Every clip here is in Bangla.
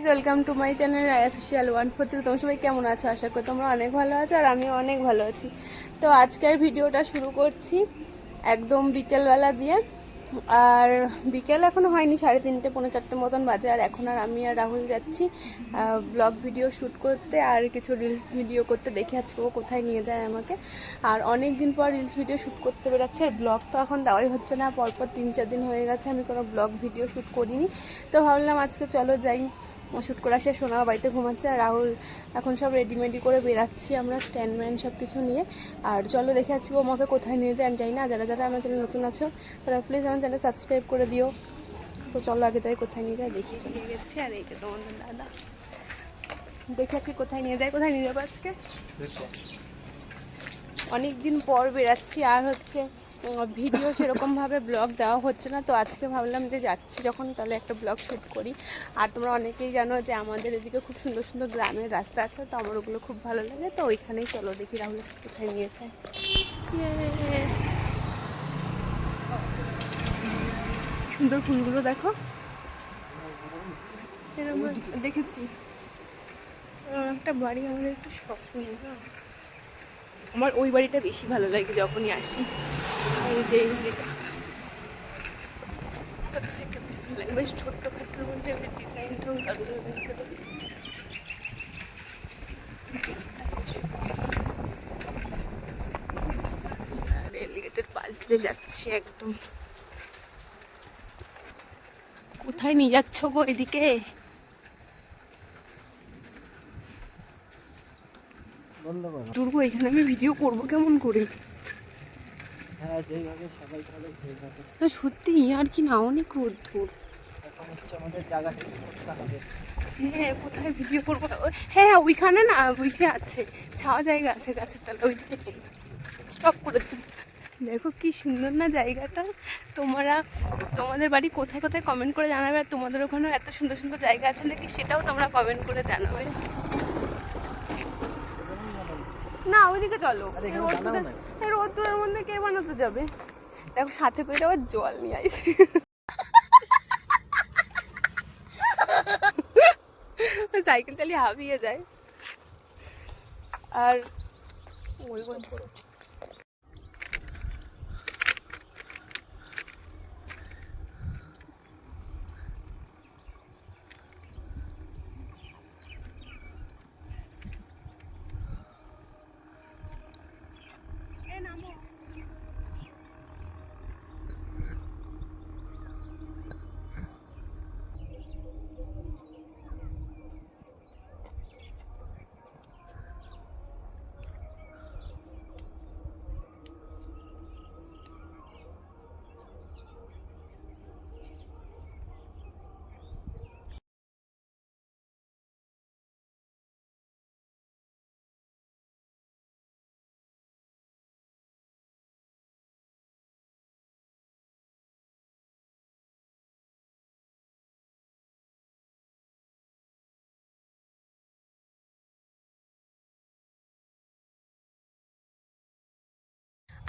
Welcome to my channel official 143। তোমরা সবাই কেমন আছো? আশা করি তোমরা অনেক ভালো আছো আর আমিও অনেক ভালো আছি। তো আজকের ভিডিওটা শুরু করছি একদম বিকেলবেলা দিয়ে। আর বিকেল এখনও হয়নি, 3:30 পৌনে 4টে মতন বাজে। আর এখন আর আমি আর রাহুল যাচ্ছি ব্লগ ভিডিও শ্যুট করতে আর কিছু রিলস ভিডিও করতে। দেখে আজকে ও কোথায় নিয়ে যায় আমাকে। আর অনেক দিন পর রিলস ভিডিও শ্যুট করতে বেরোচ্ছে। আর ব্লগ তো এখন দেওয়াই হচ্ছে না, পরপর 3-4 দিন হয়ে গেছে আমি কোনো ব্লগ ভিডিও শ্যুট করিনি। তো ভাবলাম আজকে চলো যাই, শ্যুট করা শেষ। সোনার বাড়িতে ঘুমাচ্ছে আর রাহুল এখন সব রেডিমেডি করে বেরাচ্ছি আমরা স্ট্যান্ডম্যান সব কিছু নিয়ে। আর চলো দেখে আজকে ও আমাকে কোথায় নিয়ে যায় আমি জানি না। যারা যারা আমার চ্যানেল নতুন আছো তারা প্লিজ আমার চ্যানেল সাবস্ক্রাইব করে দিও। তো চলো আগে যাই, কোথায় নিয়ে যায় দেখি। চলে গেছি আর এই যে তোমাদের দাদা, দেখে আজকে কোথায় নিয়ে যায়। কোথায় নিয়ে যাবো আজকে? অনেক দিন পর বেরাচ্ছি আর হচ্ছে ভিডিও সেরকমভাবে ব্লগ দেওয়া হচ্ছে না। তো আজকে ভাবলাম যে যাচ্ছি যখন তাহলে একটা ব্লগ শ্যুট করি। আর তোমরা অনেকেই জানো যে আমাদের এদিকে খুব সুন্দর সুন্দর গ্রামের রাস্তা আছে, তো আমার ওগুলো খুব ভালো লাগে। তো ওইখানেই চলো দেখি রাহুল কোথায় নিয়ে যায়। সুন্দর ফুলগুলো দেখো, এরকম দেখেছি একটা বাড়ি, আমাদের একটু স্বপ্ন। আমার ওই বাড়িটা বেশি ভালো লাগে যখনই আসি। এই যে এই বাড়িটা বেশ ছোট্ট খাটোর মধ্যে ডিজাইনটাও দারুণ লাগছে। রেলগেটের পাশ দিয়ে যাচ্ছি একদম। কোথায় নিয়ে যাচ্ছ গো? এদিকে দুর্গো, এখানে আমি ভিডিও করবো কেমন করে? সত্যি আর কি না, অনেক রোদ্দুর। হ্যাঁ, কোথায় ভিডিও করবো? হ্যাঁ ওইখানে না, ওইখানে আছে ছাওয়া জায়গা আছে গাছের তলা, ওইদিকে চলো। স্টপ করে দিন। দেখো কি সুন্দর না জায়গাটা। তোমাদের বাড়ি কোথায় কোথায় কমেন্ট করে জানাবে। আর তোমাদের ওখানেও এত সুন্দর সুন্দর জায়গা আছে নাকি সেটাও তোমরা কমেন্ট করে জানাবে। না ওইদিকে চলো, এই রোদ্দুরের মধ্যে কে বানাতে যাবে? দেখো সাথে করে আবার জল নিয়ে আসে। সাইকেল চালিয়ে হাঁপিয়ে যায়। আর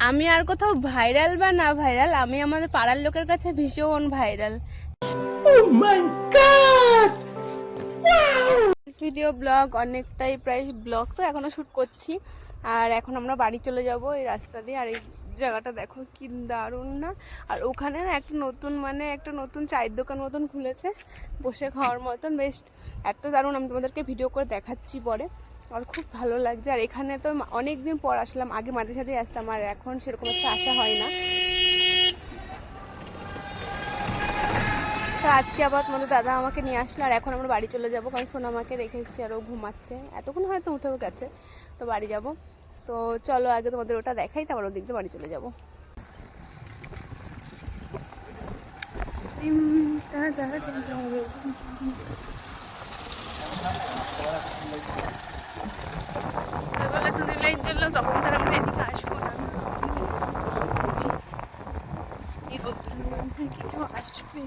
আমি আর কোথাও ভাইরাল বা না ভাইরাল, আমি আমাদের পাড়ার লোকের কাছে ভীষণ ভাইরাল। ভিডিও ব্লগ অনেকটাই, প্রায় ব্লগ তো এখনো শ্যুট করছি। আর এখন আমরা বাড়ি চলে যাব এই রাস্তা দিয়ে। আর এই জায়গাটা দেখো কি দারুণ না। আর ওখানে না একটা নতুন চায়ের দোকান মতন খুলেছে, বসে খাওয়ার মতন, বেশ এত দারুণ। আমি তোমাদেরকে ভিডিও করে দেখাচ্ছি পরে। আর খুব ভালো লাগছে। আর এখানে তো অনেক দিন পর আসলাম, আগে মাঝে সাঝে আসতাম, আর এখন সেরকম একটা আসা হয় না। তো আজকে আবার তোমাদের দাদা আমাকে নিয়ে আসলো। আর এখন আমরা বাড়ি চলে যাবো, কারণ ফোন আমাকে রেখে এসেছি আর ও ঘুমাচ্ছে, এতক্ষণ হয়তো উঠেও গেছে। তো বাড়ি যাব। তো চলো আগে তোমাদের ওটা দেখাই, তারপর ওদিক দিয়ে বাড়ি চলে যাবো। তখন তার আমরা এদিকে আসবো না, এই রোদ্দুরের মধ্যে কি কেউ আসবে?